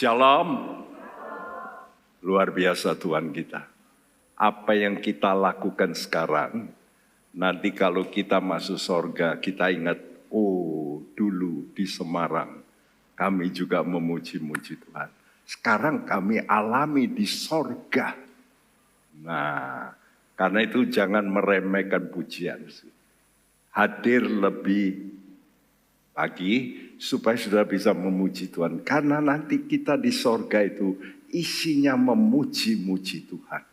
Shalom. Luar biasa Tuhan kita. Apa yang kita lakukan sekarang, nanti kalau kita masuk sorga, kita ingat, oh dulu di Semarang, kami juga memuji-muji Tuhan. Sekarang kami alami di sorga. Nah, karena itu jangan meremehkan pujian. Hadir lebih pagi supaya sudah bisa memuji Tuhan. Karena nanti kita di sorga itu isinya memuji-muji Tuhan.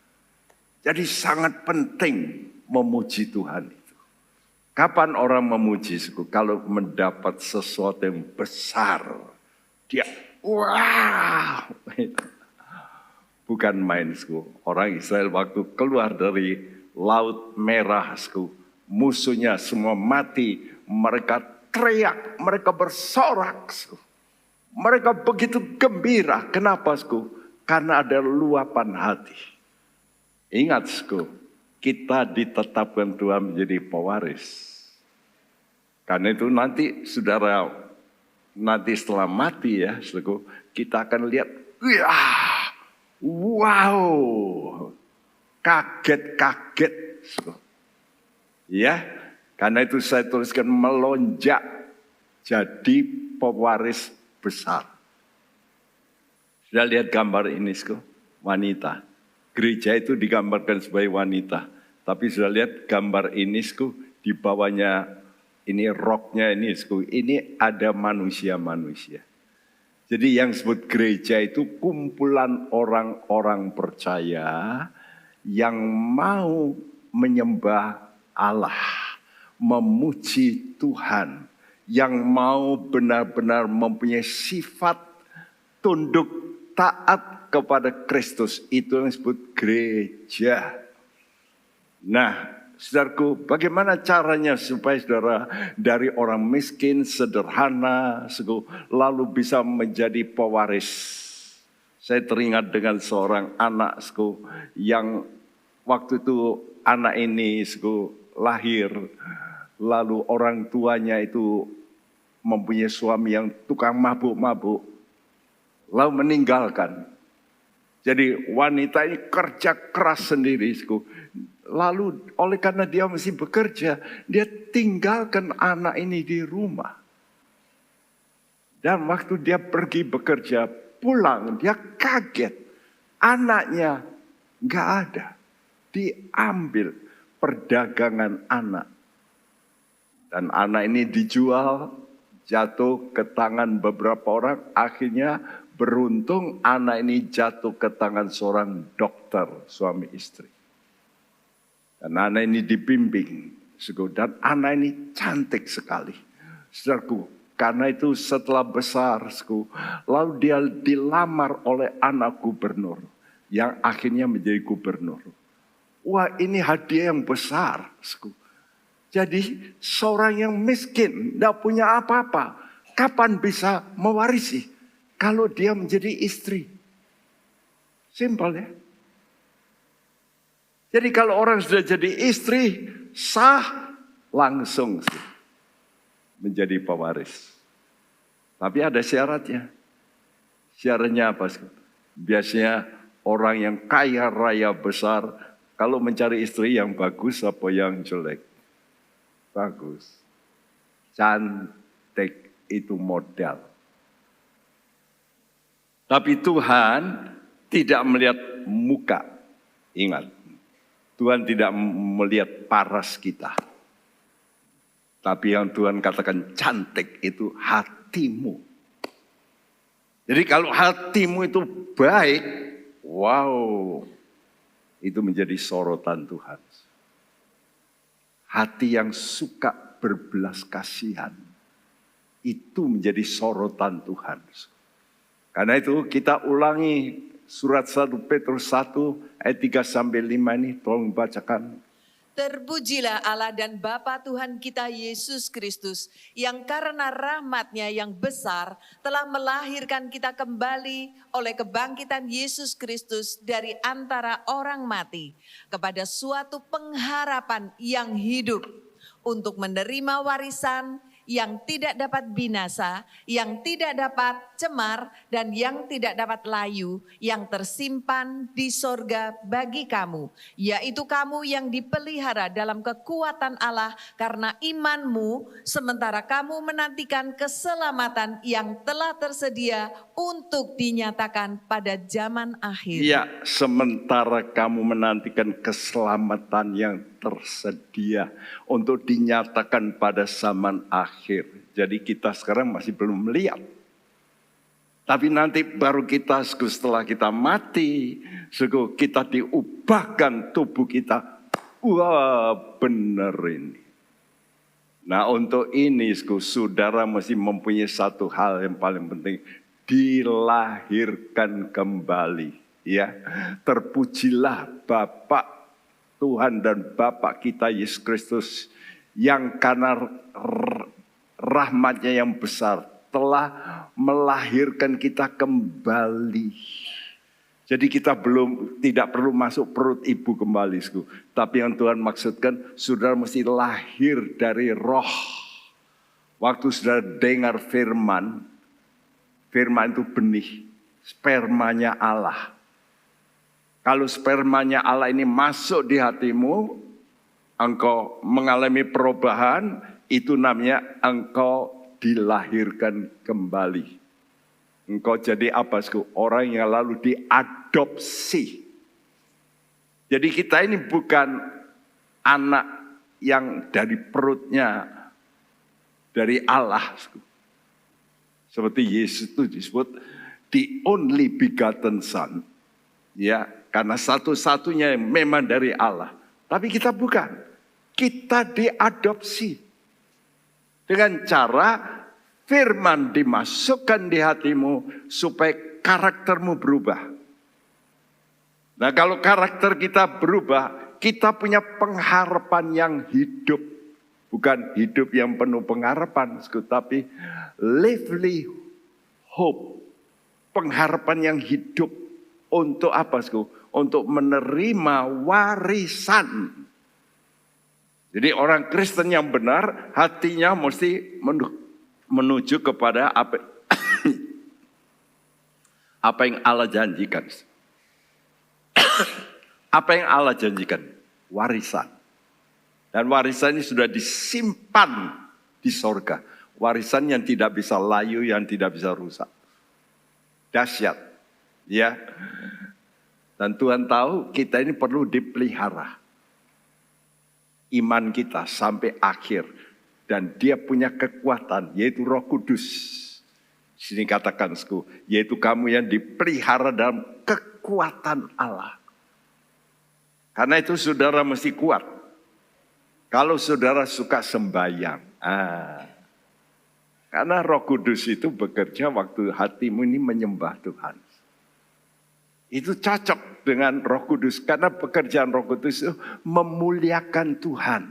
Jadi sangat penting memuji Tuhan itu. Kapan orang memuji? Kalau mendapat sesuatu yang besar. Dia, wah. Bukan main. Orang Israel waktu keluar dari Laut Merah. Musuhnya semua mati. Mereka teriak, mereka bersorak. Mereka begitu gembira. Kenapa? Karena ada luapan hati. Ingat, kita ditetapkan Tuhan menjadi pewaris. Karena itu nanti saudara, nanti setelah mati ya, kita akan lihat, wow, kaget-kaget. Ya, karena itu saya tuliskan melonjak jadi pewaris besar. Sudah lihat gambar ini, wanita. Gereja itu digambarkan sebagai wanita. Tapi sudah lihat gambar ini, di bawahnya ini roknya ini, ini ada manusia-manusia. Jadi yang disebut gereja itu kumpulan orang-orang percaya yang mau menyembah Allah, memuji Tuhan, yang mau benar-benar mempunyai sifat tunduk taat kepada Kristus. Itu yang disebut gereja. Nah, saudaraku, bagaimana caranya supaya saudara dari orang miskin, sederhana, lalu bisa menjadi pewaris? Saya teringat dengan seorang anak yang waktu itu anak ini lahir, lalu orang tuanya itu mempunyai suami yang tukang mabuk-mabuk, lalu meninggalkan. Jadi wanita ini kerja keras sendiri. Lalu oleh karena dia mesti bekerja, dia tinggalkan anak ini di rumah. Dan waktu dia pergi bekerja, pulang, dia kaget. Anaknya nggak ada. Diambil perdagangan anak. Dan anak ini dijual, jatuh ke tangan beberapa orang. Akhirnya beruntung anak ini jatuh ke tangan seorang dokter, suami istri. Dan anak ini dibimbing. Dan anak ini cantik sekali. Saudaraku, karena itu setelah besar, lalu dia dilamar oleh anak gubernur. Yang akhirnya menjadi gubernur. Wah, ini hadiah yang besar. Jadi seorang yang miskin, tidak punya apa-apa. Kapan bisa mewarisi? Kalau dia menjadi istri. Simpel ya. Jadi kalau orang sudah jadi istri, sah langsung menjadi pewaris. Tapi ada syaratnya. Syaratnya apa? Biasanya orang yang kaya raya besar, kalau mencari istri yang bagus apa yang jelek? Bagus. Cantik itu modal. Tapi Tuhan tidak melihat muka. Ingat, Tuhan tidak melihat paras kita. Tapi yang Tuhan katakan cantik itu hatimu. Jadi kalau hatimu itu baik, wow, itu menjadi sorotan Tuhan. Hati yang suka berbelas kasihan, itu menjadi sorotan Tuhan. Karena itu kita ulangi surat 1 Petrus 1 ayat 3-5 ini, tolong bacakan. Terpujilah Allah dan Bapa Tuhan kita Yesus Kristus, yang karena rahmat-Nya yang besar telah melahirkan kita kembali oleh kebangkitan Yesus Kristus dari antara orang mati kepada suatu pengharapan yang hidup, untuk menerima warisan yang tidak dapat binasa, yang tidak dapat cemar, dan yang tidak dapat layu, yang tersimpan di sorga bagi kamu, yaitu kamu yang dipelihara dalam kekuatan Allah karena imanmu, sementara kamu menantikan keselamatan yang telah tersedia untuk dinyatakan pada zaman akhir. Ya, sementara kamu menantikan keselamatan yang tersedia untuk dinyatakan pada zaman akhir. Jadi kita sekarang masih belum melihat. Tapi nanti baru kita setelah kita mati, kita diubahkan tubuh kita. Wah, benar ini. Nah, untuk ini saudara mesti mempunyai satu hal yang paling penting, dilahirkan kembali. Ya, terpujilah Bapa Tuhan dan Bapa kita Yesus Kristus yang karena rahmatnya yang besar telah melahirkan kita kembali. Jadi kita tidak perlu masuk perut ibu kembali. Tapi yang Tuhan maksudkan, saudara mesti lahir dari roh. Waktu saudara dengar firman itu benih, spermanya Allah. Kalau spermanya Allah ini masuk di hatimu, engkau mengalami perubahan, itu namanya engkau dilahirkan kembali. Engkau jadi apa? Orang yang lalu diadopsi. Jadi kita ini bukan anak yang dari perutnya dari Allah. Seperti Yesus itu disebut the only begotten son. Ya, karena satu-satunya yang memang dari Allah. Tapi kita bukan. Kita diadopsi. Dengan cara firman dimasukkan di hatimu supaya karaktermu berubah. Nah, kalau karakter kita berubah, kita punya pengharapan yang hidup. Bukan hidup yang penuh pengharapan, tapi lively hope. Pengharapan yang hidup. Untuk apa? Untuk menerima warisan. Jadi orang Kristen yang benar, hatinya mesti menuju kepada apa yang Allah janjikan. Apa yang Allah janjikan? Warisan. Dan warisan ini sudah disimpan di sorga. Warisan yang tidak bisa layu, yang tidak bisa rusak. Dahsyat. Ya. Dan Tuhan tahu kita ini perlu dipelihara. Iman kita sampai akhir. Dan dia punya kekuatan, yaitu Roh Kudus. Sini katakan, yaitu kamu yang dipelihara dalam kekuatan Allah. Karena itu saudara mesti kuat. Kalau saudara suka sembahyang. Karena Roh Kudus itu bekerja waktu hatimu ini menyembah Tuhan. Itu cocok dengan Roh Kudus. Karena pekerjaan Roh Kudus itu memuliakan Tuhan.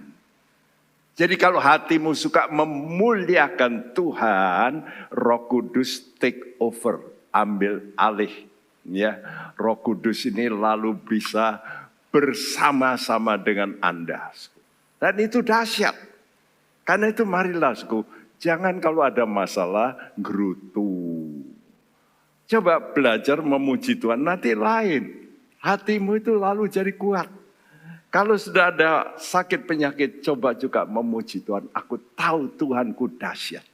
Jadi kalau hatimu suka memuliakan Tuhan, Roh Kudus take over, ambil alih. Ya, Roh Kudus ini lalu bisa bersama-sama dengan Anda. Dan itu dahsyat. Karena itu marilah, jangan kalau ada masalah gerutu. Coba belajar memuji Tuhan, nanti lain. Hatimu itu lalu jadi kuat. Kalau sudah ada sakit penyakit, coba juga memuji Tuhan. Aku tahu Tuhanku dahsyat.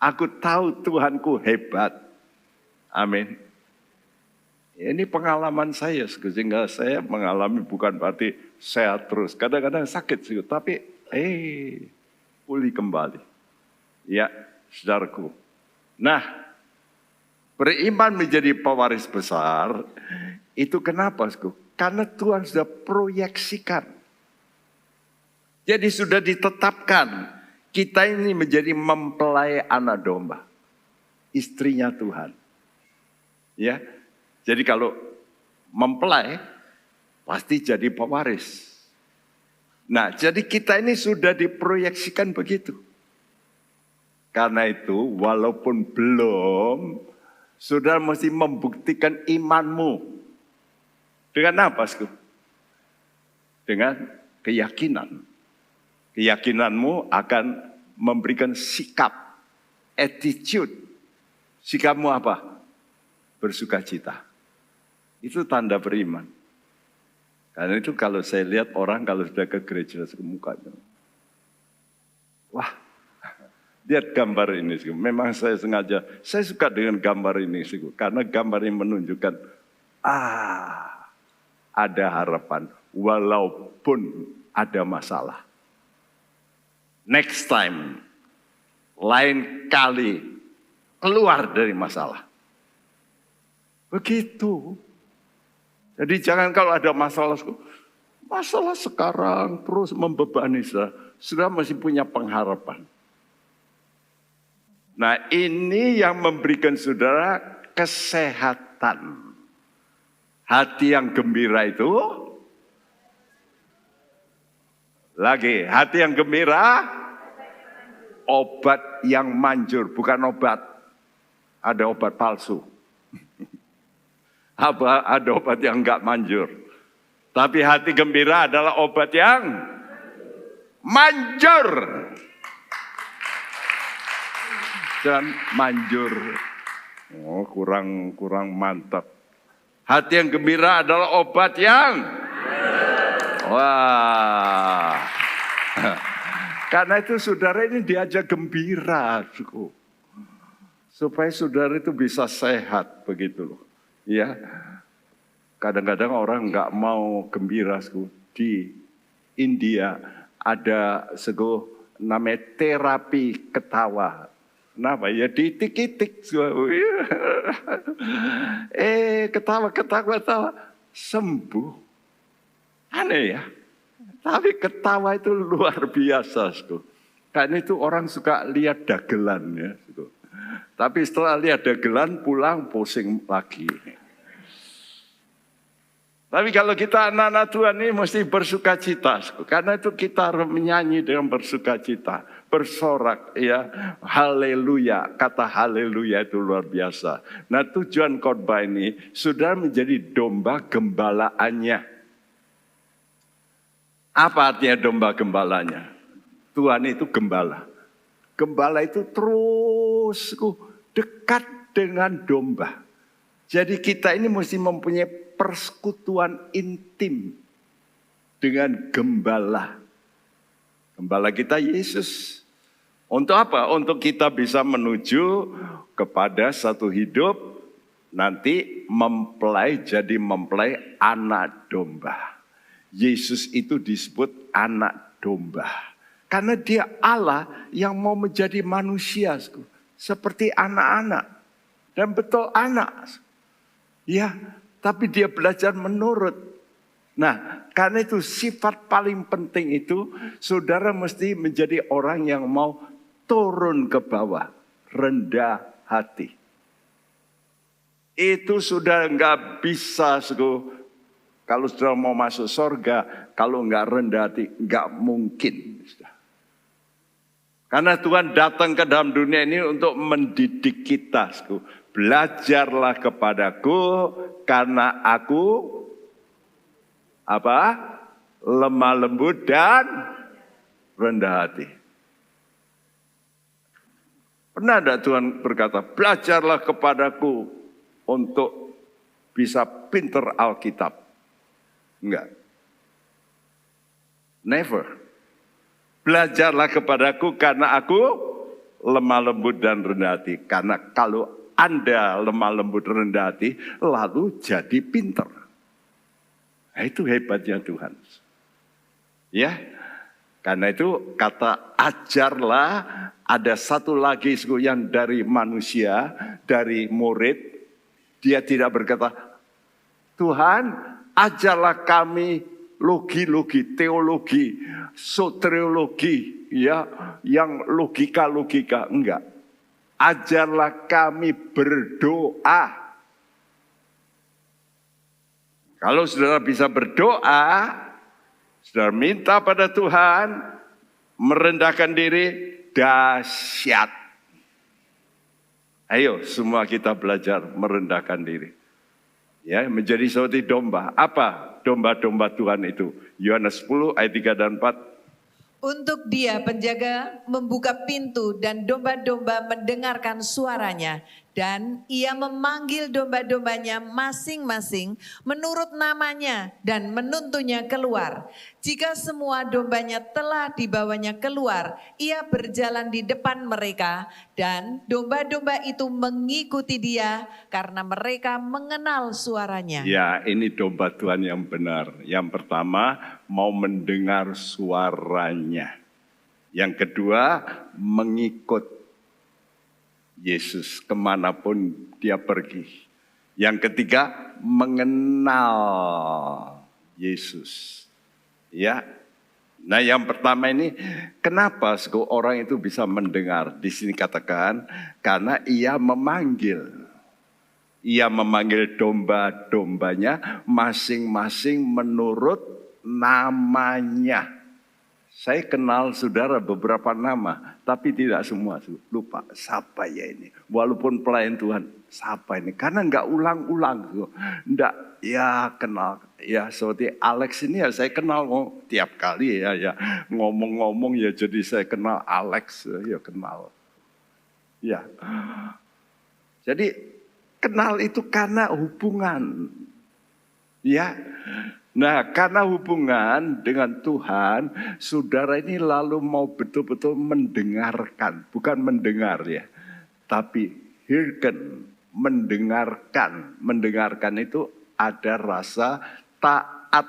Aku tahu Tuhanku hebat. Amin. Ini pengalaman saya, sehingga saya mengalami bukan berarti sehat terus. Kadang-kadang sakit sih, tapi pulih kembali. Ya, saudaraku. Nah, beriman menjadi pewaris besar, itu kenapa? Karena Tuhan sudah proyeksikan. Jadi sudah ditetapkan. Kita ini menjadi mempelai anak domba. Istrinya Tuhan. Ya. Jadi kalau mempelai, pasti jadi pewaris. Nah, jadi kita ini sudah diproyeksikan begitu. Karena itu, walaupun belum, saudara mesti membuktikan imanmu. Dengan apa? Dengan keyakinan. Keyakinanmu akan memberikan sikap, attitude. Sikapmu apa? Bersukacita. Itu tanda beriman. Karena itu kalau saya lihat orang kalau sudah ke gereja mukanya. Wah, lihat gambar ini. Memang saya sengaja, saya suka dengan gambar ini. Karena gambar ini menunjukkan, ada harapan. Walaupun ada masalah. Next time, lain kali keluar dari masalah. Begitu. Jadi jangan kalau ada masalah sekarang terus membebani saudara. Saudara masih punya pengharapan. Nah ini yang memberikan saudara kesehatan. Hati yang gembira itu. Lagi, hati yang gembira. Obat yang manjur, bukan obat. Ada obat palsu. Ada obat yang enggak manjur. Tapi hati gembira adalah obat yang manjur. Dan manjur. Oh, kurang mantap. Hati yang gembira adalah obat yang wah. Karena itu saudara ini diajak gembira. Supaya saudara itu bisa sehat begitu loh. Ya, kadang-kadang orang nggak mau gembira. Di India ada namanya terapi ketawa. Kenapa? Ya diitik-itik. Ketawa sembuh. Aneh ya. Tapi ketawa itu luar biasa. Karena itu orang suka lihat dagelan ya. Tapi setelah lihat dagelan pulang pusing lagi. Tapi kalau kita anak-anak Tuhan ini mesti bersukacita. Karena itu kita harus menyanyi dengan bersukacita. Bersorak ya. Haleluya. Kata haleluya itu luar biasa. Nah tujuan khotbah ini sudah menjadi domba gembalaannya. Apa artinya domba gembalanya? Tuhan itu gembala. Gembala itu terus dekat dengan domba. Jadi kita ini mesti mempunyai persekutuan intim dengan gembala. Gembala kita Yesus. Untuk apa? Untuk kita bisa menuju kepada satu hidup nanti jadi mempelai anak domba. Yesus itu disebut anak domba. Karena dia Allah yang mau menjadi manusia. Seperti anak-anak. Dan betul anak. Ya, tapi dia belajar menurut. Nah, karena itu sifat paling penting itu, saudara mesti menjadi orang yang mau turun ke bawah. Rendah hati. Itu sudah enggak bisa. Kalau saudara mau masuk surga, kalau enggak rendah hati, enggak mungkin. Karena Tuhan datang ke dalam dunia ini untuk mendidik kita. Belajarlah kepadaku karena aku lemah lembut dan rendah hati. Pernah ada Tuhan berkata, belajarlah kepadaku untuk bisa pinter Alkitab? Enggak. Never. Belajarlah kepadaku karena aku lemah lembut dan rendah hati. Karena kalau Anda lemah lembut rendah hati, lalu jadi pinter. Nah, itu hebatnya Tuhan. Ya, karena itu kata ajarlah, ada satu lagi yang dari manusia, dari murid. Dia tidak berkata, Tuhan ajarlah kami logi-logi, teologi, soteriologi, ya, yang logika-logika. Enggak. Ajarlah kami berdoa. Kalau saudara bisa berdoa, saudara minta pada Tuhan, merendahkan diri, dahsyat. Ayo semua kita belajar merendahkan diri. Ya, menjadi seperti domba. Apa domba-domba Tuhan itu? Yohanes 10 ayat 3 dan 4. Untuk dia penjaga membuka pintu dan domba-domba mendengarkan suaranya. Dan ia memanggil domba-dombanya masing-masing menurut namanya dan menuntunnya keluar. Jika semua dombanya telah dibawanya keluar, ia berjalan di depan mereka dan domba-domba itu mengikuti dia karena mereka mengenal suaranya. Ya, ini domba Tuhan yang benar. Yang pertama, mau mendengar suaranya. Yang kedua, mengikut Yesus kemanapun dia pergi. Yang ketiga, mengenal Yesus. Ya, nah yang pertama ini, kenapa orang itu bisa mendengar? Di sini katakan, karena ia memanggil. Ia memanggil domba-dombanya masing-masing menurut namanya. Saya kenal saudara beberapa nama, tapi tidak semua. Lupa, siapa ya ini? Walaupun pelayan Tuhan, siapa ini? Karena enggak ulang-ulang. Enggak, ya kenal. Ya seperti Alex ini ya saya kenal tiap kali ya ngomong-ngomong ya jadi saya kenal Alex, ya kenal. Ya, jadi kenal itu karena hubungan. Ya. Nah, karena hubungan dengan Tuhan, saudara ini lalu mau betul-betul mendengarkan, bukan mendengar ya, tapi hearken, mendengarkan. Mendengarkan itu ada rasa taat.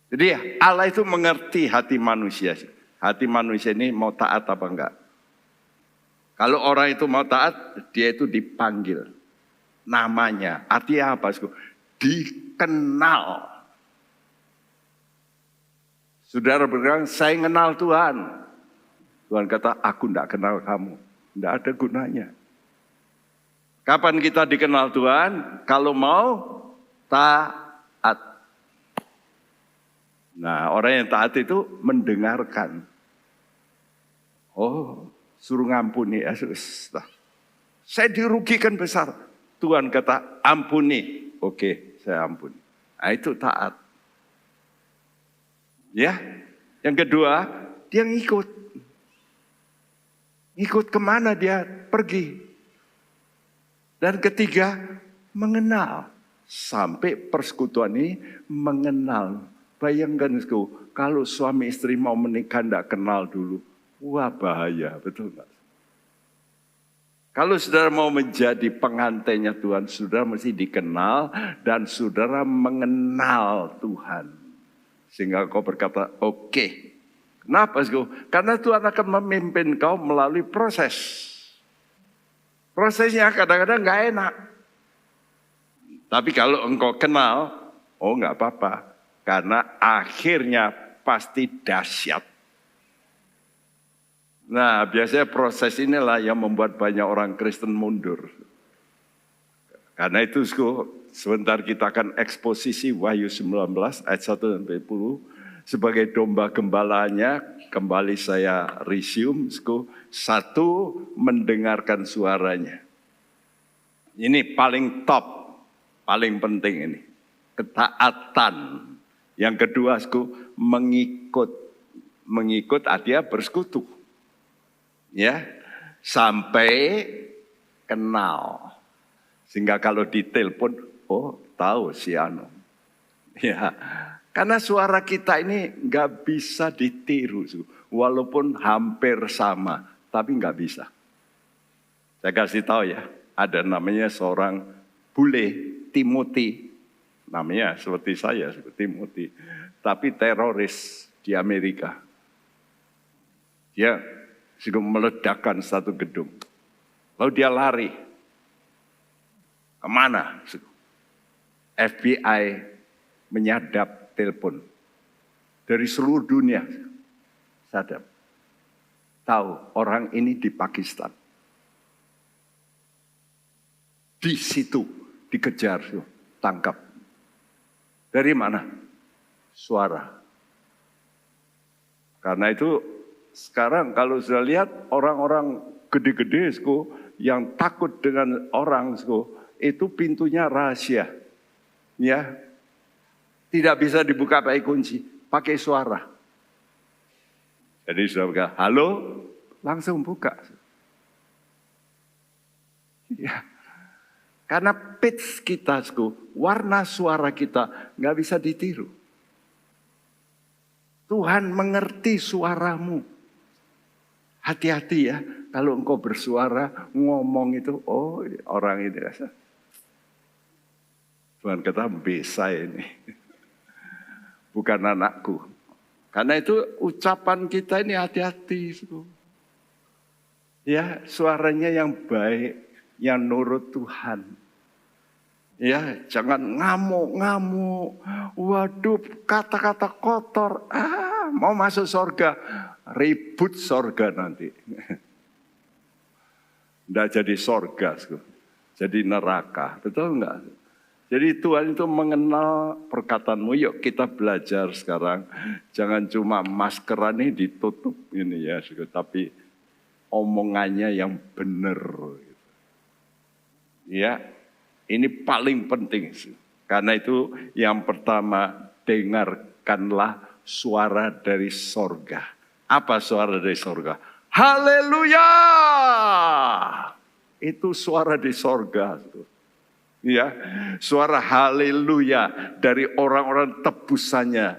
Jadi ya, Allah itu mengerti hati manusia. Hati manusia ini mau taat apa enggak? Kalau orang itu mau taat, dia itu dipanggil. Namanya, artinya apa? Dikenal. Saudara berkata, saya kenal Tuhan. Tuhan kata, aku tidak kenal kamu. Tidak ada gunanya. Kapan kita dikenal Tuhan? Kalau mau taat. Nah, orang yang taat itu mendengarkan. Oh, suruh ngampuni Yesus. Saya dirugikan besar. Tuhan kata, ampuni. Oke, saya ampuni. Nah, itu taat. Ya, yang kedua, dia ngikut. Ngikut kemana dia pergi. Dan ketiga, mengenal. Sampai persekutuan ini mengenal. Bayangkan kalau suami istri mau menikah tidak kenal dulu. Wah bahaya, betul nggak? Kalau saudara mau menjadi pengantinnya Tuhan, saudara mesti dikenal dan saudara mengenal Tuhan. Sehingga kau berkata, oke. Kenapa? Karena Tuhan akan memimpin kau melalui proses. Prosesnya kadang-kadang gak enak. Tapi kalau engkau kenal, oh gak apa-apa. Karena akhirnya pasti dahsyat. Nah, biasanya proses inilah yang membuat banyak orang Kristen mundur. Karena itu, sebentar kita akan eksposisi Wahyu 19 ayat 1-10. Sebagai domba gembalanya, kembali saya resume. Satu, mendengarkan suaranya. Ini paling top, paling penting ini. Ketaatan. Yang kedua, mengikut. Mengikut artinya bersekutu. Ya, sampai kenal. Sehingga kalau ditelepon, oh tahu si Anu. Ya, karena suara kita ini nggak bisa ditiru, walaupun hampir sama, tapi nggak bisa. Saya kasih tahu ya, ada namanya seorang bule Timothy, namanya seperti saya, seperti Timothy, tapi teroris di Amerika. Dia meledakkan satu gedung. Lalu dia lari. Kemana? FBI menyadap telepon. Dari seluruh dunia. Sadap. Tahu orang ini di Pakistan. Di situ dikejar. Tangkap. Dari mana? Suara. Karena itu sekarang kalau sudah lihat orang-orang gede-gede yang takut dengan orang itu pintunya rahasia. Ya. Tidak bisa dibuka pakai kunci, pakai suara. Jadi sudah buka, halo, langsung buka. Ya. Karena pitch kita, warna suara kita nggak bisa ditiru. Tuhan mengerti suaramu. Hati-hati ya, kalau engkau bersuara, ngomong itu, oh orang ini rasa. Tuhan kata, bisa ini. Bukan anakku. Karena itu ucapan kita ini hati-hati. Ya, suaranya yang baik, yang nurut Tuhan. Ya, jangan ngamuk-ngamuk. Waduh, kata-kata kotor. Mau masuk surga, ribut surga nanti. Tidak jadi surga, jadi neraka. Betul enggak? Jadi Tuhan itu mengenal perkataanmu. Yuk kita belajar sekarang. Jangan cuma maskeran ini ditutup ini ya, tapi omongannya yang benar. Ya, ini paling penting. Karena itu yang pertama, dengarkanlah suara dari sorga. Apa suara dari sorga? Haleluya! Itu suara di sorga. Ya, suara haleluya dari orang-orang tebusannya.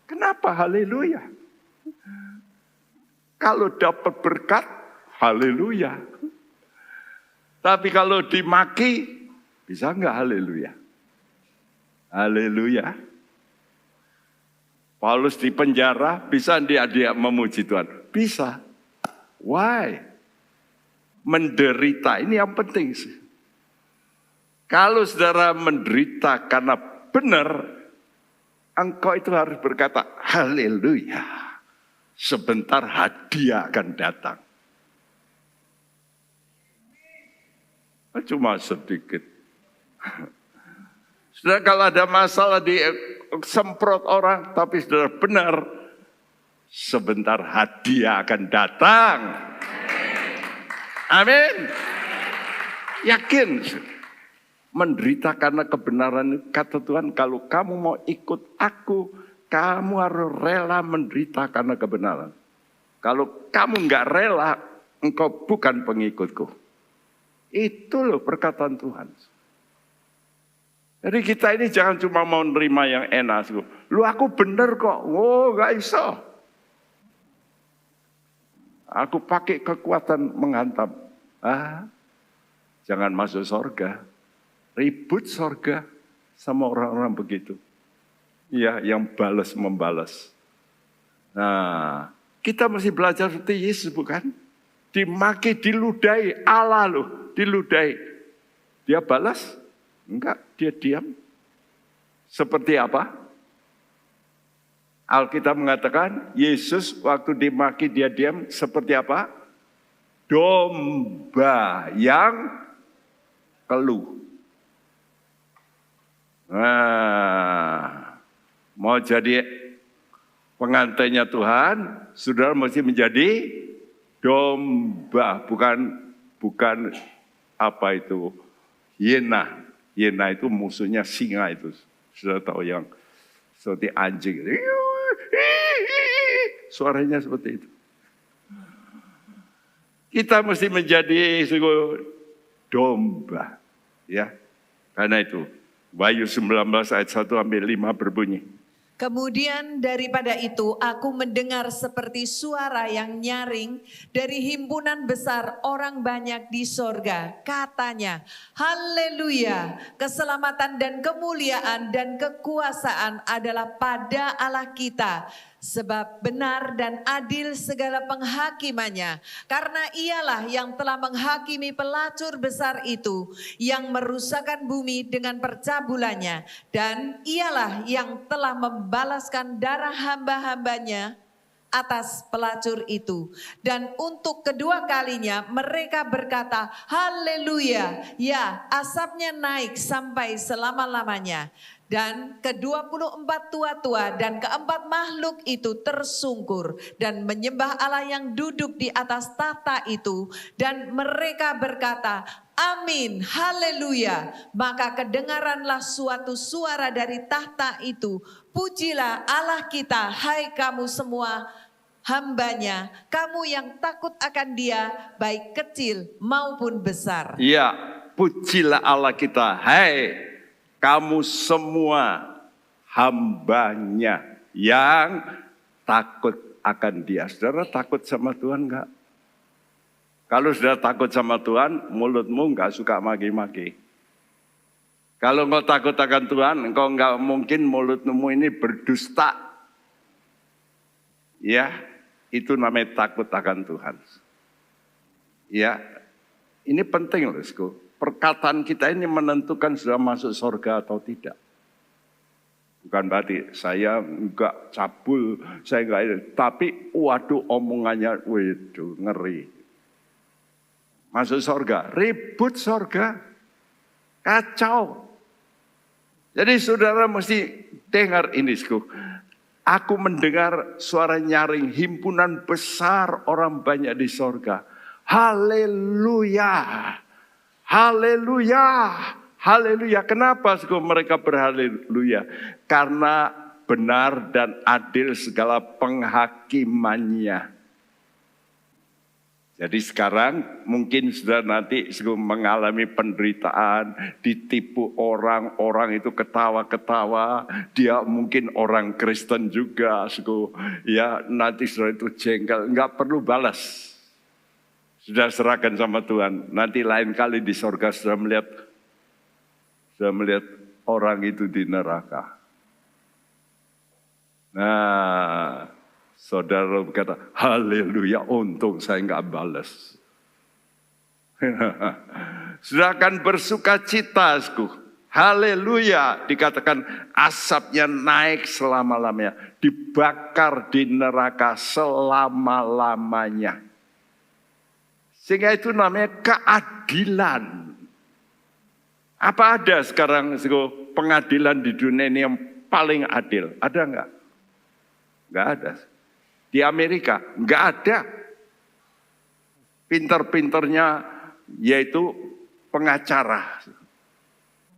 Kenapa haleluya? Kalau dapat berkat, haleluya. Tapi kalau dimaki, bisa enggak haleluya? Haleluya. Paulus di penjara, bisa dia memuji Tuhan? Bisa. Why? Menderita, ini yang penting sih. Kalau saudara menderita karena benar, engkau itu harus berkata, haleluya. Sebentar hadiah akan datang. Cuma sedikit. Saudara kalau ada masalah disemprot orang, tapi saudara benar, sebentar hadiah akan datang. Amin. Yakin. Menderita karena kebenaran, kata Tuhan, kalau kamu mau ikut aku, kamu harus rela menderita karena kebenaran. Kalau kamu nggak rela, engkau bukan pengikutku. Itu loh perkataan Tuhan. Jadi kita ini jangan cuma mau nerima yang enak. Lu aku bener kok, oh nggak iso. Aku pakai kekuatan menghantam. Jangan masuk surga. Ribut surga sama orang-orang begitu. Ya, yang balas membalas. Nah, kita mesti belajar seperti Yesus bukan? Dimaki, diludahi, Allah loh, diludahi. Dia balas? Enggak, dia diam. Seperti apa? Alkitab mengatakan, Yesus waktu dimaki dia diam seperti apa? Domba yang keluh. Nah, mau jadi pengantainya Tuhan, saudara mesti menjadi domba, bukan apa itu hiena. Hiena itu musuhnya singa itu, sudah tahu yang seperti anjing, suaranya seperti itu. Kita mesti menjadi domba, ya. Karena itu Wahyu 19 ayat 1-5 berbunyi. Kemudian daripada itu aku mendengar seperti suara yang nyaring dari himpunan besar orang banyak di sorga. Katanya, haleluya, keselamatan dan kemuliaan dan kekuasaan adalah pada Allah kita. Sebab benar dan adil segala penghakimannya. Karena ialah yang telah menghakimi pelacur besar itu, yang merusakkan bumi dengan percabulannya. Dan ialah yang telah membalaskan darah hamba-hambanya atas pelacur itu. Dan untuk kedua kalinya mereka berkata, haleluya, ya asapnya naik sampai selama-lamanya. Dan ke-24 tua-tua dan keempat makhluk itu tersungkur dan menyembah Allah yang duduk di atas tahta itu. Dan mereka berkata, amin, haleluya. Maka kedengaranlah suatu suara dari tahta itu. Pujilah Allah kita, hai kamu semua, hambanya, kamu yang takut akan Dia, baik kecil maupun besar. Ya, pujilah Allah kita. Hai, kamu semua hambanya yang takut akan Dia. Saudara takut sama Tuhan enggak? Kalau sudah takut sama Tuhan, mulutmu enggak suka maki-maki. Kalau engkau takut akan Tuhan, engkau enggak mungkin mulutmu ini berdusta. Ya, itu namanya takut akan Tuhan. Ya, ini penting loh. Perkataan kita ini menentukan sudah masuk surga atau tidak. Bukan berarti saya enggak cabul, saya enggak, tapi waduh omongannya, waduh ngeri. Masuk surga, ribut surga, kacau. Jadi saudara mesti dengar ini. Aku mendengar suara nyaring himpunan besar orang banyak di sorga. Haleluya. Haleluya. Haleluya. Kenapa mereka berhaleluya? Karena benar dan adil segala penghakimannya. Jadi sekarang mungkin sudah nanti mengalami penderitaan, ditipu orang itu ketawa-ketawa, dia mungkin orang Kristen juga, ya nanti sudah itu jengkel, nggak perlu balas. Sudah serahkan sama Tuhan, nanti lain kali di surga sudah melihat orang itu di neraka. Nah, saudara berkata, haleluya, untung saya nggak balas. Sudah akan bersuka cita, haleluya, dikatakan asapnya naik selama-lamanya, dibakar di neraka selama-lamanya. Sehingga itu namanya keadilan. Apa ada sekarang pengadilan di dunia ini yang paling adil? Ada nggak? Nggak ada. Di Amerika nggak ada. Pinter-pinternya yaitu pengacara.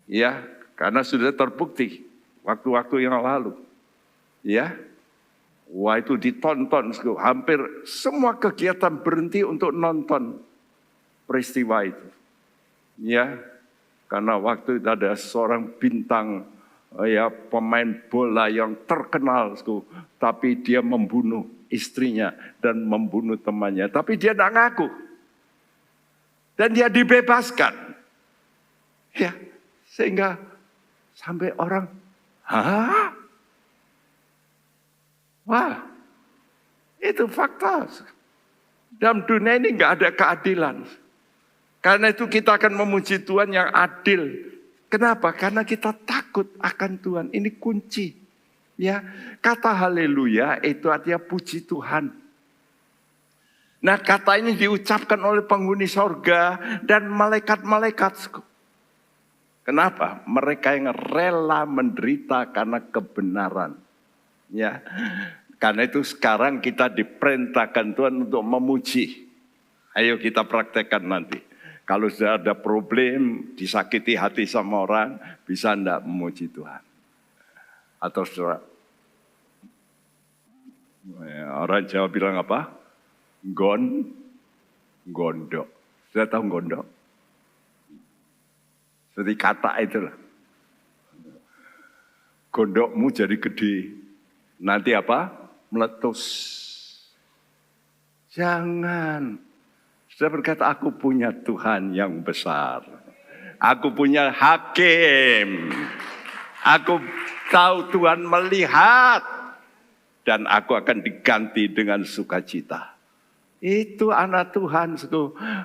Ya, karena sudah terbukti waktu-waktu yang lalu. Ya. Wah, itu ditonton, hampir semua kegiatan berhenti untuk nonton peristiwa itu. Ya. Karena waktu itu ada seorang bintang, ya, pemain bola yang terkenal, tapi dia membunuh istrinya dan membunuh temannya, tapi dia tidak ngaku dan dia dibebaskan, ya, sehingga sampai orang, hah, wah, itu fakta. Dalam dunia ini nggak ada keadilan. Karena itu kita akan memuji Tuhan yang adil. Kenapa? Karena kita takut akan Tuhan. Ini kunci. Ya, kata haleluya itu artinya puji Tuhan. Nah, kata ini diucapkan oleh penghuni sorga dan malaikat-malaikat. Kenapa? Mereka yang rela menderita karena kebenaran. Ya, karena itu sekarang kita diperintahkan Tuhan untuk memuji. Ayo kita praktekkan nanti. Kalau sudah ada problem, disakiti hati sama orang, bisa enggak memuji Tuhan? Atau saudara, orang Jawa bilang apa? Gondok. Sudah tahu gondok? Seperti kata itulah. Gondokmu jadi gede. Nanti apa? Meletus. Jangan. Saya berkata, aku punya Tuhan yang besar. Aku punya hakim. Aku tahu Tuhan melihat. Dan aku akan diganti dengan sukacita. Itu anak Tuhan.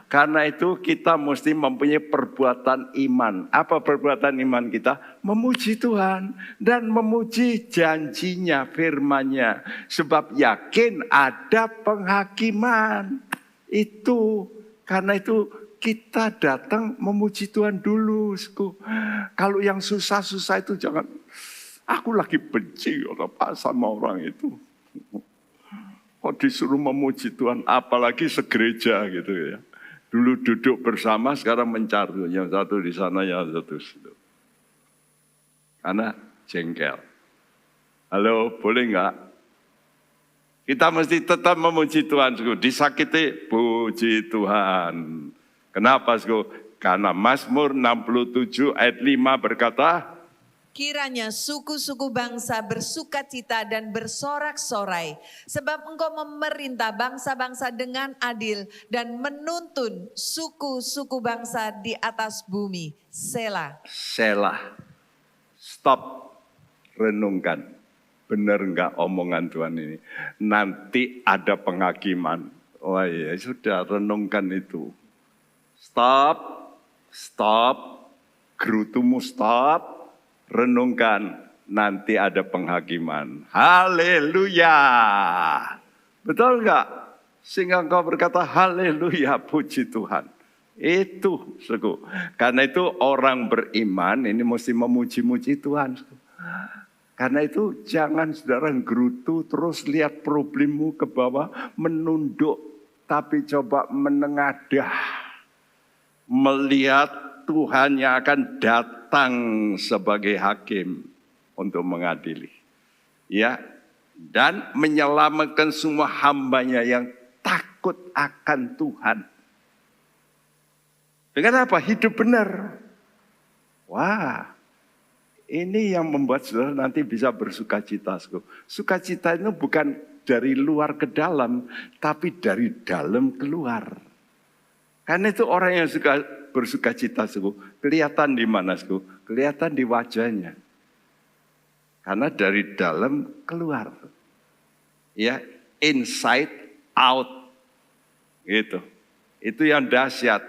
Karena itu kita mesti mempunyai perbuatan iman. Apa perbuatan iman kita? Memuji Tuhan. Dan memuji janjinya, firman-Nya. Sebab yakin ada penghakiman. Itu, karena itu kita datang memuji Tuhan dulu. Kalau yang susah-susah itu jangan, aku lagi benci sama orang itu. Kok disuruh memuji Tuhan, apalagi segereja gitu ya. Dulu duduk bersama, sekarang mencari. Yang satu di sana, yang satu di situ. Karena jengkel. Halo, boleh nggak? Kita mesti tetap memuji Tuhan. Disakiti, puji Tuhan. Kenapa? Karena Mazmur 67 ayat 5 berkata, kiranya suku-suku bangsa bersukacita dan bersorak-sorai, sebab Engkau memerintah bangsa-bangsa dengan adil dan menuntun suku-suku bangsa di atas bumi. Selah. Selah. Stop. Renungkan. Benar enggak omongan Tuhan ini? Nanti ada penghakiman. Oh iya, sudah renungkan itu. Stop. Stop. Gerutumu stop. Renungkan, nanti ada penghakiman. Haleluya. Betul enggak? Sehingga engkau berkata haleluya, puji Tuhan. Itu, suku. Karena itu orang beriman ini mesti memuji-muji Tuhan. Karena itu jangan saudara gerutu terus lihat problemmu ke bawah, menunduk. Tapi coba menengadah. Melihat Tuhan yang akan datang sebagai hakim untuk mengadili. Ya, dan menyelamatkan semua hambanya yang takut akan Tuhan. Dengan apa? Hidup benar. Wah, ini yang membuat saudara nanti bisa bersukacita. Sukacita itu bukan dari luar ke dalam, tapi dari dalam keluar. Karena itu orang yang suka bersukacita, kelihatan di mana, kelihatan di wajahnya. Karena dari dalam keluar. Ya, inside out. Gitu. Itu yang dahsyat.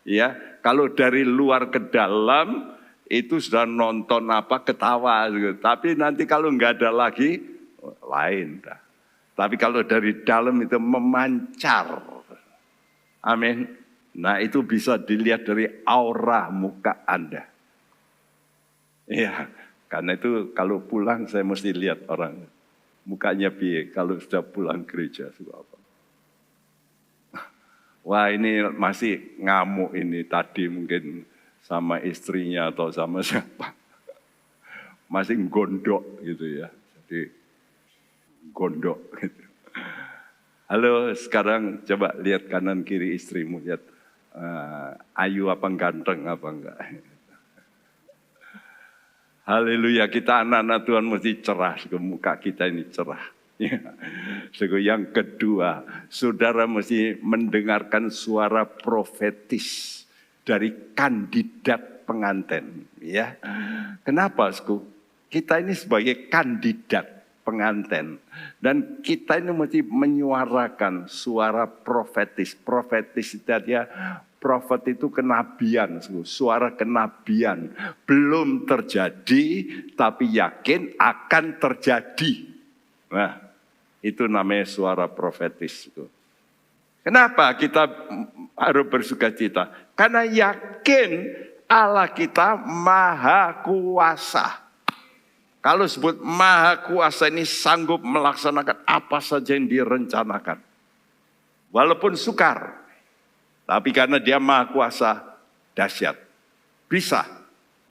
Ya, kalau dari luar ke dalam itu sudah nonton apa ketawa, tapi nanti kalau nggak ada lagi lain. Tapi kalau dari dalam itu memancar. Amin. Nah itu bisa dilihat dari aura muka Anda. Iya, karena itu kalau pulang saya mesti lihat orang. Mukanya piye kalau sudah pulang gereja. Wah ini masih ngamuk ini tadi mungkin sama istrinya atau sama siapa. Masih gondok gitu ya. Jadi gondok gitu. Halo, sekarang coba lihat kanan kiri istrimu, lihat. Ayu apa ganteng apa enggak. Haleluya, kita anak-anak Tuhan mesti cerah, muka kita ini cerah. Yang kedua, saudara mesti mendengarkan suara profetis dari kandidat pengantin. Ya, kenapa, kita ini sebagai kandidat pengantin dan kita ini mesti menyuarakan suara profetis. Profetis itu dia. Prophet itu kenabian, suara kenabian. Belum terjadi, tapi yakin akan terjadi. Nah, itu namanya suara profetis. Kenapa kita harus bersukacita? Karena yakin Allah kita maha kuasa. Kalau sebut maha kuasa ini sanggup melaksanakan apa saja yang direncanakan. Walaupun sukar. Tapi karena dia maha kuasa, dahsyat. Bisa.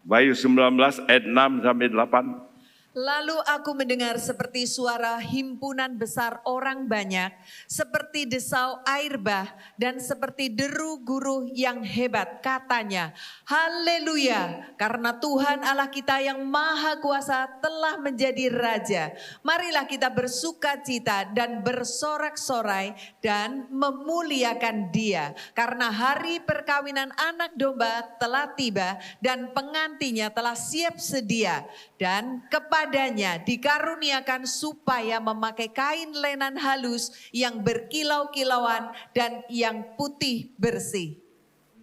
Wahyu 19 ayat 6 sampai 8. Lalu aku mendengar seperti suara himpunan besar orang banyak, seperti desau air bah, dan seperti deru guru yang hebat. Katanya, haleluya, karena Tuhan Allah kita yang maha kuasa telah menjadi Raja. Marilah kita bersukacita dan bersorak-sorai dan memuliakan Dia. Karena hari perkawinan anak domba telah tiba dan pengantinnya telah siap sedia. Dan kepadanya dikaruniakan supaya memakai kain lenan halus yang berkilau-kilauan dan yang putih bersih.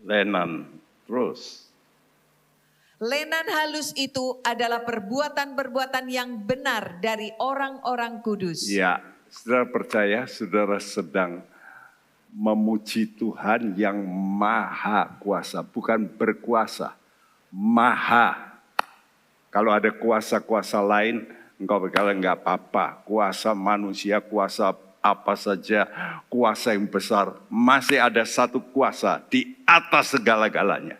Lenan, terus. Lenan halus itu adalah perbuatan-perbuatan yang benar dari orang-orang kudus. Ya, saudara percaya saudara sedang memuji Tuhan yang maha kuasa, bukan berkuasa, maha. Kalau ada kuasa-kuasa lain, engkau berkata enggak apa-apa. Kuasa manusia, kuasa apa saja, kuasa yang besar. Masih ada satu kuasa di atas segala-galanya.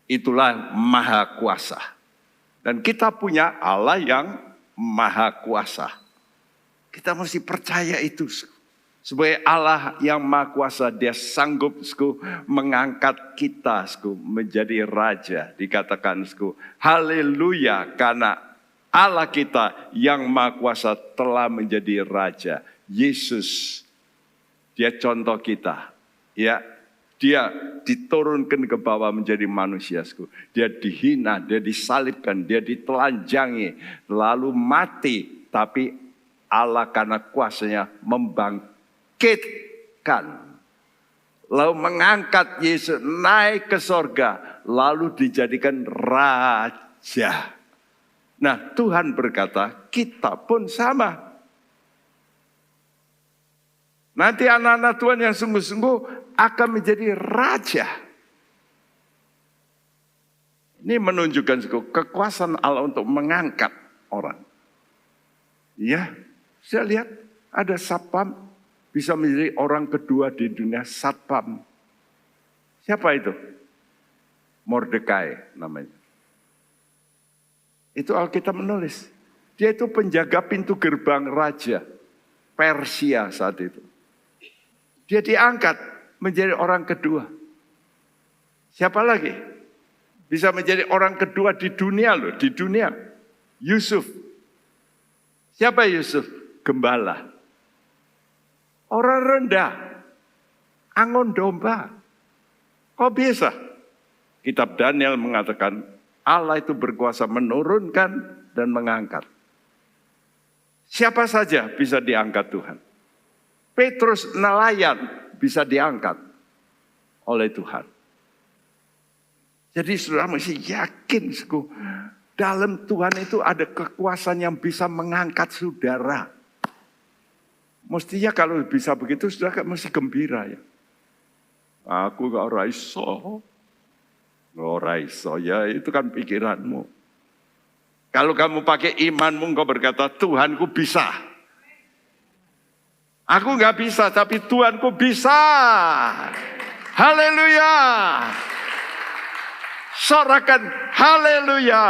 Itulah maha kuasa. Dan kita punya Allah yang maha kuasa. Kita mesti percaya itu. Sebagai Allah yang Maha Kuasa, Dia sanggup mengangkat kita menjadi raja. Dikatakan haleluya, karena Allah kita yang Maha Kuasa telah menjadi raja. Yesus, Dia contoh kita. Ya, Dia diturunkan ke bawah menjadi manusia. Dia dihina, Dia disalibkan, Dia ditelanjangi, lalu mati. Tapi Allah karena kuasanya membangkitkan. Lalu mengangkat Yesus naik ke sorga. Lalu dijadikan raja. Nah, Tuhan berkata, kita pun sama. Nanti anak-anak Tuhan yang sungguh-sungguh akan menjadi raja. Ini menunjukkan kekuasaan Allah untuk mengangkat orang. Ya, saya lihat ada satpam bisa menjadi orang kedua di dunia, satpam. Siapa itu? Mordekai namanya. Itu Alkitab menulis. Dia itu penjaga pintu gerbang raja Persia saat itu. Dia diangkat menjadi orang kedua. Siapa lagi? Bisa menjadi orang kedua di dunia loh, di dunia. Yusuf. Siapa Yusuf? Gembala. Orang rendah. Angon domba. Kok bisa? Kitab Daniel mengatakan Allah itu berkuasa menurunkan dan mengangkat. Siapa saja bisa diangkat Tuhan. Petrus nelayan bisa diangkat oleh Tuhan. Jadi saudara mesti yakin dalam Tuhan itu ada kekuasaan yang bisa mengangkat saudara. Mestinya kalau bisa begitu saudara mesti gembira ya. Aku gak raiso. Ya itu kan pikiranmu. Kalau kamu pakai imanmu engkau berkata Tuhanku bisa. Aku gak bisa tapi Tuhanku bisa. Haleluya. Sorakan haleluya.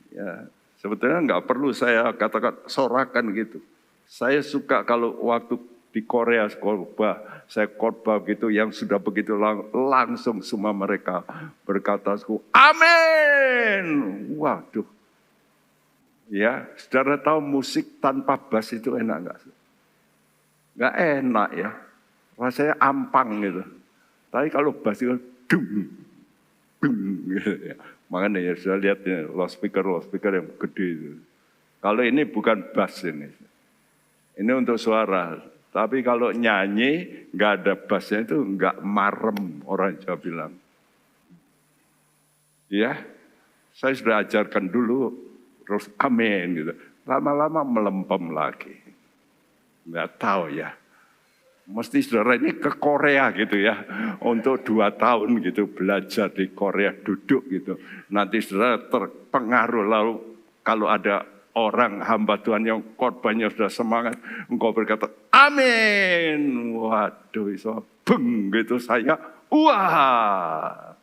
Ya, sebetulnya gak perlu saya katakan sorakan gitu. Saya suka kalau waktu di Korea khotbah, saya khotbah gitu yang sudah begitu langsung semua mereka berkata amin. Waduh. Ya, saudara tahu musik tanpa bass itu enak enggak? Enggak enak ya. Rasanya ampang gitu. Tapi kalau bass itu dung, gitu ya. Makanya ya saya lihat ya, loudspeaker yang gede itu. Kalau ini bukan bass ini. Ini untuk suara. Tapi kalau nyanyi enggak ada bassnya itu enggak marem, orang Jawa bilang. Ya, saya sudah ajarkan dulu. Terus amin gitu. Lama-lama melempem lagi. Nggak tahu ya. Mesti saudara ini ke Korea gitu ya. Untuk 2 tahun gitu belajar di Korea duduk gitu. Nanti saudara terpengaruh lalu kalau ada orang hamba Tuhan yang khotbahnya sudah semangat. Engkau berkata amin. Waduh iso beng gitu saya. Wah.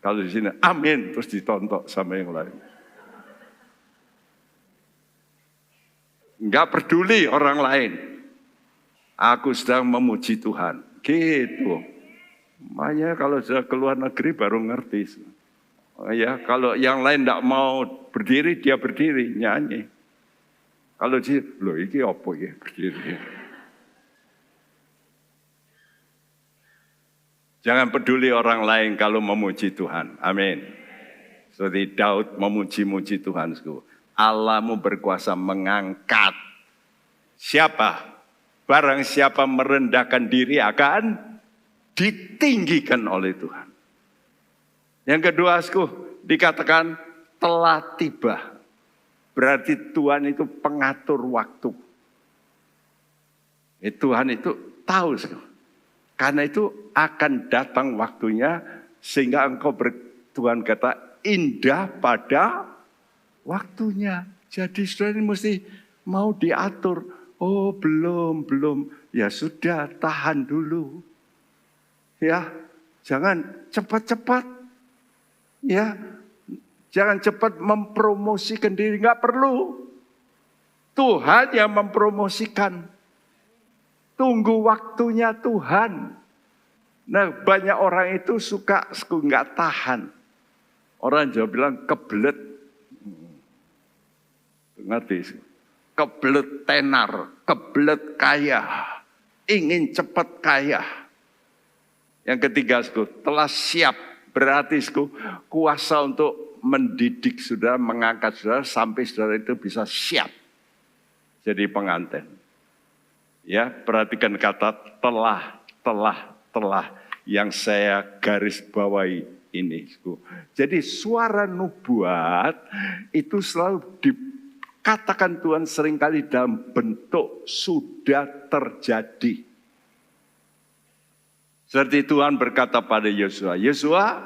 Kalau di sini amin terus ditontok sama yang lain. Enggak peduli orang lain. Aku sedang memuji Tuhan. Gitu. Makanya kalau sudah keluar negeri baru ngerti. Ya, kalau yang lain enggak mau berdiri, dia berdiri nyanyi. Kalau di loh iki apa ya berdiri. Jangan peduli orang lain kalau memuji Tuhan. Amin. Seperti Daud memuji-muji Tuhan. Allahmu berkuasa mengangkat. Siapa? Barang siapa merendahkan diri akan ditinggikan oleh Tuhan. Yang kedua, dikatakan telah tiba. Berarti Tuhan itu pengatur waktu. Tuhan itu tahu. Karena itu akan datang waktunya sehingga engkau Tuhan kata indah pada waktunya. Jadi saudara ini mesti mau diatur. Oh belum. Ya sudah tahan dulu. Ya jangan cepat-cepat. Ya Jangan cepat mempromosikan diri, nggak perlu. Tuhan yang mempromosikan. Tunggu waktunya Tuhan. Nah, banyak orang itu suka nggak tahan. Orang Jawa bilang kebelet. Ngerti? Kebelet tenar, kebelet kaya. Ingin cepat kaya. Yang ketiga, telah siap. Berarti kuasa untuk mendidik saudara, mengangkat saudara sampai saudara itu bisa siap jadi pengantin. Ya, perhatikan kata telah yang saya garis bawahi ini. Jadi suara nubuat itu selalu dikatakan Tuhan seringkali dalam bentuk sudah terjadi. Seperti Tuhan berkata pada Yosua, Yosua,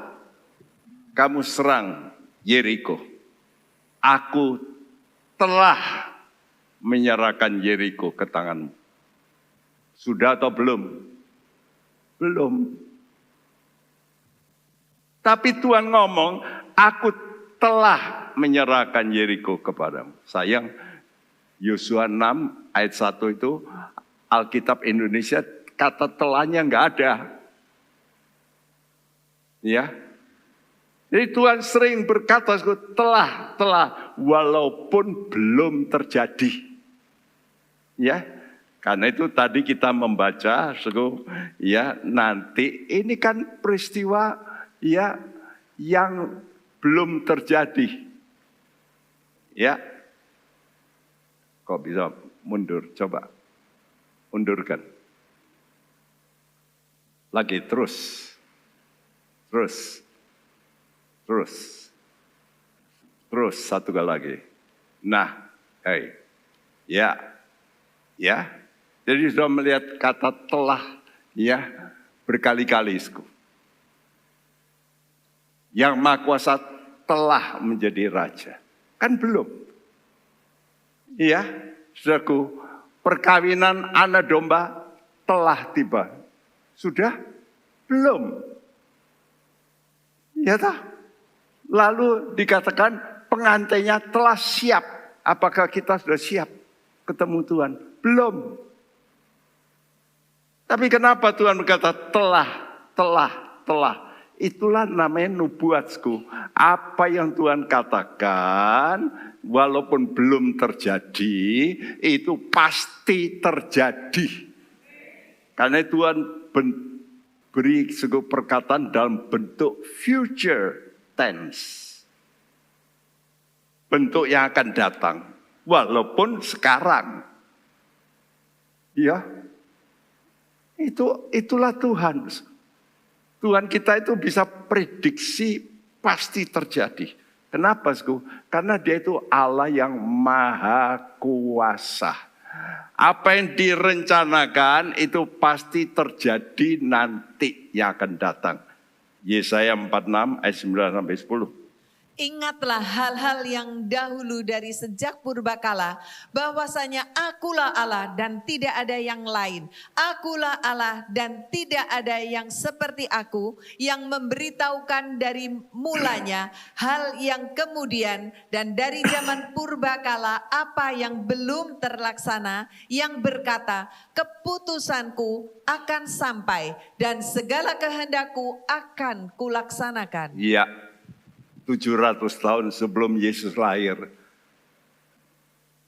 kamu serang Yeriko. Aku telah menyerahkan Yeriko ke tanganmu. Sudah atau belum? Belum. Tapi Tuhan ngomong, aku telah menyerahkan Yeriko kepadamu. Sayang, Yosua 6 ayat 1 itu Alkitab Indonesia kata telahnya nggak ada. Ya, jadi Tuhan sering berkata telah, walaupun belum terjadi. Ya, karena itu tadi kita membaca, ya nanti ini kan peristiwa ya yang belum terjadi. Ya, kok bisa mundur? Coba undurkan. Lagi terus satu kali lagi. Nah, ya, jadi sudah melihat kata telah, ya, berkali-kali. Yang Maha Kuasa telah menjadi raja, kan belum? Iya, saudaraku, perkawinan anak domba telah tiba, sudah? Belum. Ya tak? Lalu dikatakan pengantinnya telah siap. Apakah kita sudah siap ketemu Tuhan? Belum. Tapi kenapa Tuhan berkata telah. Itulah namanya nubuatku. Apa yang Tuhan katakan walaupun belum terjadi itu pasti terjadi. Karena Tuhan beri sebuah perkataan dalam bentuk future tense. Bentuk yang akan datang. Walaupun sekarang. Ya. Itulah Tuhan. Tuhan kita itu bisa prediksi pasti terjadi. Kenapa? Karena dia itu Allah yang maha kuasa. Apa yang direncanakan itu pasti terjadi nanti yang akan datang. Yesaya 46 ayat 9 sampai 10. Ingatlah hal-hal yang dahulu dari sejak purbakala, bahwasanya akulah Allah dan tidak ada yang lain. Akulah Allah dan tidak ada yang seperti aku, yang memberitahukan dari mulanya hal yang kemudian dan dari zaman purbakala apa yang belum terlaksana, yang berkata, keputusanku akan sampai dan segala kehendakku akan kulaksanakan. Iya. 700 tahun sebelum Yesus lahir,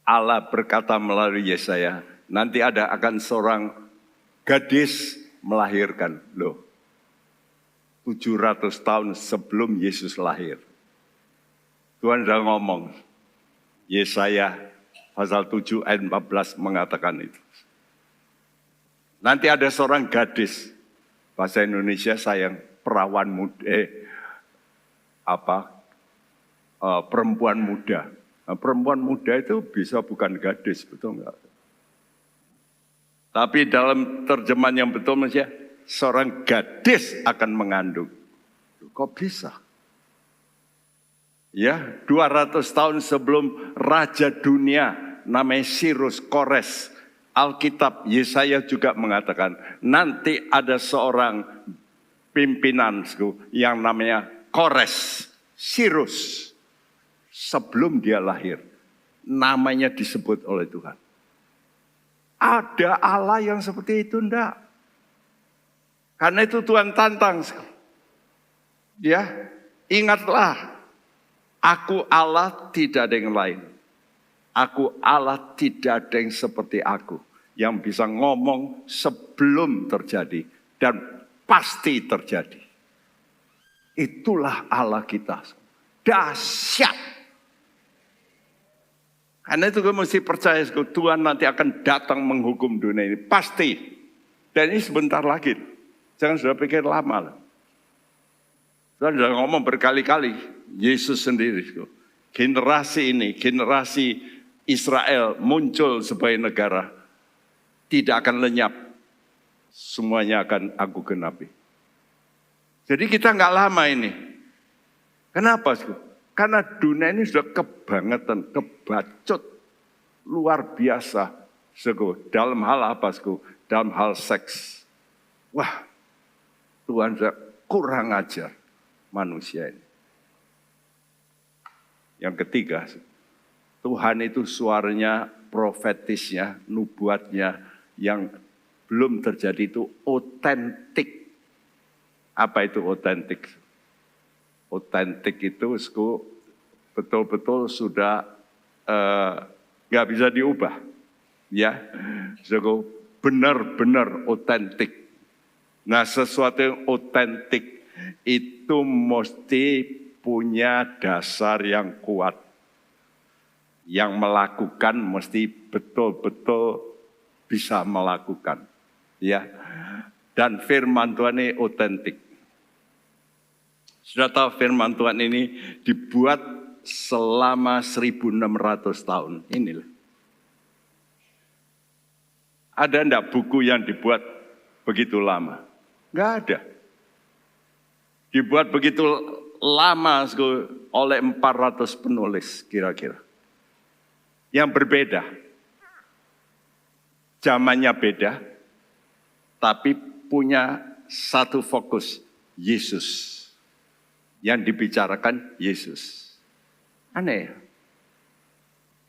Allah berkata melalui Yesaya, nanti akan seorang gadis melahirkan. Loh, 700 tahun sebelum Yesus lahir. Tuhan sudah ngomong, Yesaya pasal 7 ayat 14 mengatakan itu. Nanti ada seorang gadis, bahasa Indonesia sayang, perawan muda, perempuan muda. Nah, perempuan muda itu bisa bukan gadis, betul enggak? Tapi dalam terjemahan yang betul maksudnya, seorang gadis akan mengandung. Kok bisa? Ya, 200 tahun sebelum raja dunia namanya Cyrus Kores, Alkitab Yesaya juga mengatakan, nanti ada seorang pimpinan yang namanya Kores, Cyrus. sebelum dia lahir, namanya disebut oleh Tuhan. Ada Allah yang seperti itu enggak? Karena itu Tuhan tantang. Ya, ingatlah, aku Allah, tidak ada yang lain. Aku Allah, tidak ada yang seperti aku, yang bisa ngomong sebelum terjadi dan pasti terjadi. Itulah Allah kita. Dahsyat. Karena itu gue mesti percaya, Tuhan nanti akan datang menghukum dunia ini. Pasti. Dan ini sebentar lagi. Jangan sudah pikir lama. Tuhan sudah ngomong berkali-kali. Yesus sendiri. Generasi ini, generasi Israel muncul sebagai negara. Tidak akan lenyap. Semuanya akan aku genapi. Jadi kita nggak lama ini. Kenapa? Karena dunia ini sudah kebangetan, kebacut, luar biasa. Dalam hal apa? Dalam hal seks. Wah, Tuhan sudah kurang ajar manusia ini. Yang ketiga, Tuhan itu suaranya, profetisnya, nubuatnya yang belum terjadi itu otentik. Apa itu otentik? Otentik itu betul-betul sudah nggak bisa diubah, ya, benar-benar otentik. Nah, sesuatu yang otentik itu mesti punya dasar yang kuat, yang melakukan mesti betul-betul bisa melakukan, ya. Dan firman Tuhan ini otentik. Sudah tahu firman Tuhan ini dibuat selama 1600 tahun. Inilah. Ada enggak buku yang dibuat begitu lama? Enggak ada. Dibuat begitu lama oleh 400 penulis kira-kira. Yang berbeda. Zamannya beda, tapi punya satu fokus, Yesus. Yang dibicarakan Yesus. Aneh.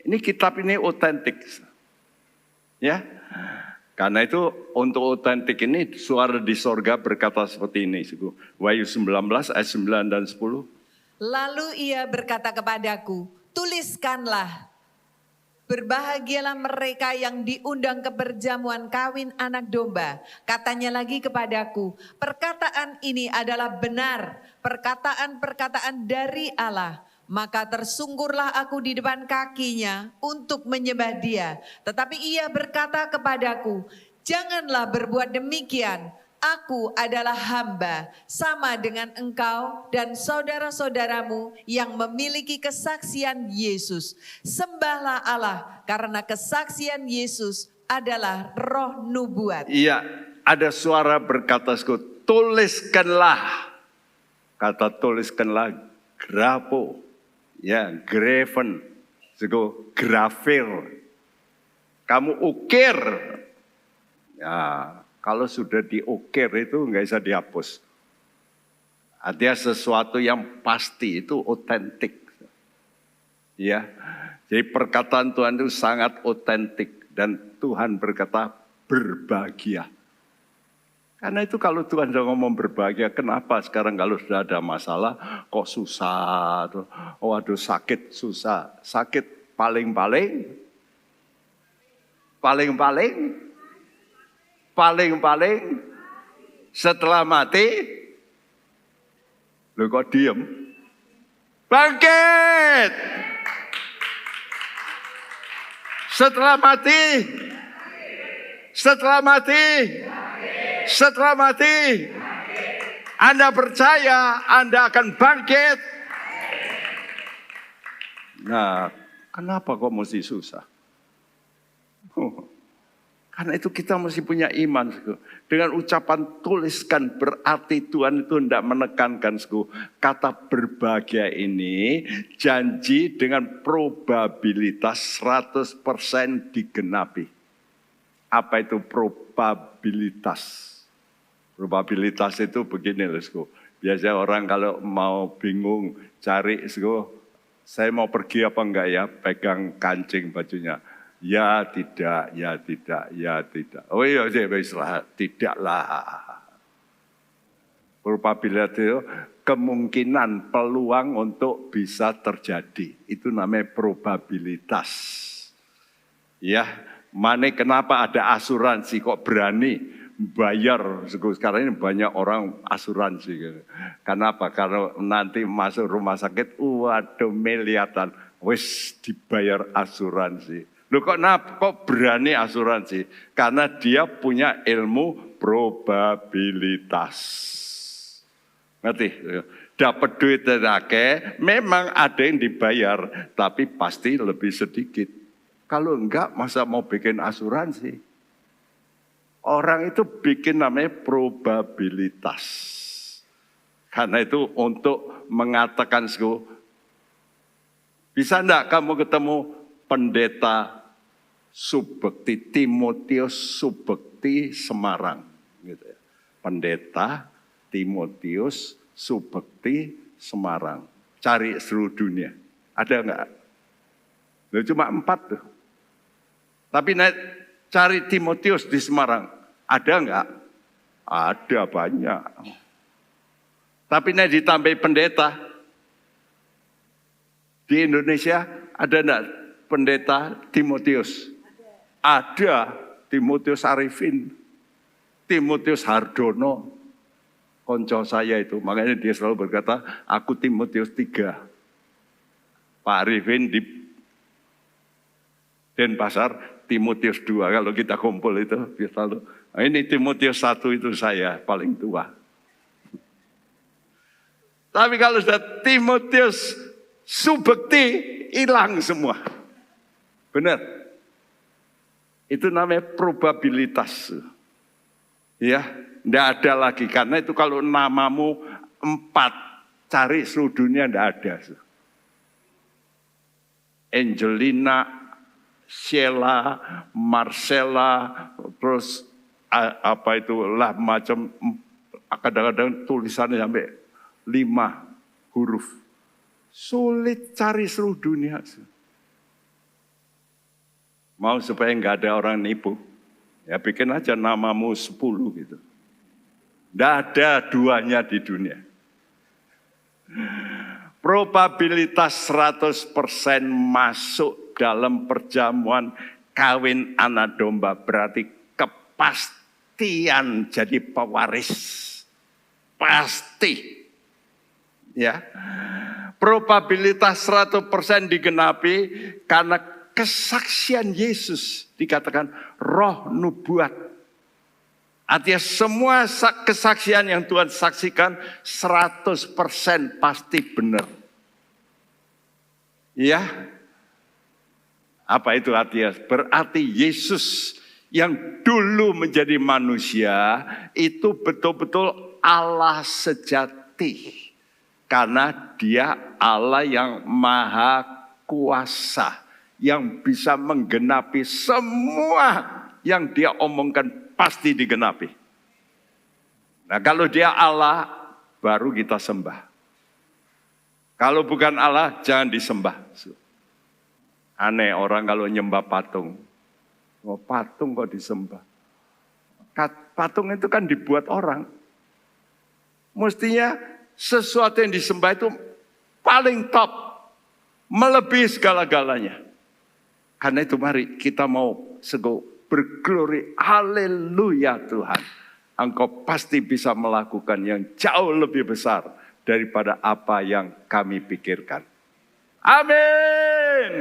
Ini kitab ini otentik. Ya. Karena itu untuk otentik ini suara di sorga berkata seperti ini. Wahyu 19 ayat 9 dan 10. Lalu ia berkata kepadaku, tuliskanlah. Berbahagialah mereka yang diundang ke perjamuan kawin anak domba. Katanya lagi kepadaku, perkataan ini adalah benar, perkataan-perkataan dari Allah. Maka tersungkurlah aku di depan kakinya untuk menyembah dia. Tetapi ia berkata kepadaku, janganlah berbuat demikian. Aku adalah hamba sama dengan engkau dan saudara-saudaramu yang memiliki kesaksian Yesus. Sembahlah Allah karena kesaksian Yesus adalah roh nubuat. Iya, ada suara berkata, tuliskanlah. Kata tuliskanlah, grapo, ya, graven, grafir. Kamu ukir. Ya. Kalau sudah diukir itu nggak bisa dihapus. Artinya sesuatu yang pasti itu otentik. Ya, jadi perkataan Tuhan itu sangat otentik dan Tuhan berkata berbahagia. Karena itu kalau Tuhan sudah ngomong berbahagia, kenapa sekarang kalau sudah ada masalah kok susah? Waduh, sakit susah, sakit paling-paling setelah mati, lu kok diem? Bangkit! Setelah mati, Anda percaya Anda akan bangkit. Nah, kenapa kok mesti susah? Karena itu kita mesti punya iman. Dengan ucapan tuliskan berarti Tuhan itu tidak menekankan. Kata berbahagia ini janji dengan probabilitas 100% digenapi. Apa itu probabilitas? Probabilitas itu begini. Biasanya orang kalau mau bingung cari Saya mau pergi apa enggak ya? Pegang kancing bajunya. Ya tidak, ya tidak, ya tidak. Oh iya, tidaklah. Probabilitas itu kemungkinan peluang untuk bisa terjadi. Itu namanya probabilitas. Ya, kenapa ada asuransi kok berani bayar? Sekarang ini banyak orang asuransi. Kenapa? Karena nanti masuk rumah sakit, waduh miliaran, wis dibayar asuransi. Loh kok berani asuransi? Karena dia punya ilmu probabilitas. Ngerti? Dapat duit akeh, memang ada yang dibayar, tapi pasti lebih sedikit. Kalau enggak, masa mau bikin asuransi? Orang itu bikin namanya probabilitas. Karena itu untuk mengatakan, bisa enggak kamu ketemu pendeta Subekti, Timotius Subekti Semarang? Gitu ya. Pendeta Timotius Subekti Semarang. Cari seluruh dunia. Ada enggak? Cuma 4 tuh. Tapi cari Timotius di Semarang. Ada enggak? Ada banyak. Tapi ditambah pendeta. Di Indonesia ada enggak pendeta Timotius? Ada. Timotius Arifin. Timotius Hardono. Konco saya itu. Makanya dia selalu berkata, aku Timotius 3. Pak Arifin di Denpasar, Timotius 2. Kalau kita kumpul itu, dia selalu, ini Timotius 1 itu saya, paling tua. Tapi kalau sudah Timotius Subekti, hilang semua. Benar. Itu namanya probabilitas. Ya, tidak ada lagi. Karena itu kalau namamu 4, cari seluruh dunia tidak ada. Angelina, Sheila, Marcella, terus apa itu lah macam, kadang-kadang tulisannya sampai 5 huruf. Sulit cari seluruh dunia. Mau supaya nggak ada orang nipu, ya bikin aja namamu 10 gitu. Nggak ada 2-nya di dunia. Probabilitas 100% masuk dalam perjamuan kawin anak domba berarti kepastian jadi pewaris. Pasti. Ya. Probabilitas 100% digenapi karena kesaksian Yesus, dikatakan roh nubuat. Artinya semua kesaksian yang Tuhan saksikan 100% pasti benar. Ya. Apa itu artinya? Berarti Yesus yang dulu menjadi manusia itu betul-betul Allah sejati. Karena dia Allah yang maha kuasa. Yang bisa menggenapi semua yang dia omongkan pasti digenapi. Nah kalau dia Allah, baru kita sembah. Kalau bukan Allah, jangan disembah. Aneh orang kalau nyembah patung. Oh, patung kok disembah. Patung itu kan dibuat orang. Mestinya sesuatu yang disembah itu paling top. Melebihi segala-galanya. Karena itu mari kita mau berglori, haleluya Tuhan. Engkau pasti bisa melakukan yang jauh lebih besar daripada apa yang kami pikirkan. Amin.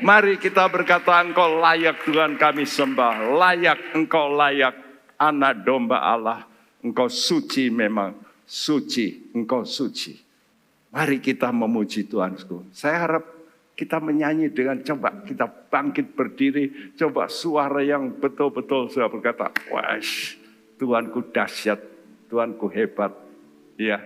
Mari kita berkata, Engkau layak Tuhan kami sembah. Layak, Engkau layak anak domba Allah. Engkau suci memang, suci, Engkau suci. Mari kita memuji Tuhan. Saya harap kita menyanyi dengan coba kita bangkit berdiri. Coba suara yang betul-betul sudah berkata, wah Tuhanku dahsyat, Tuhanku hebat. Ya.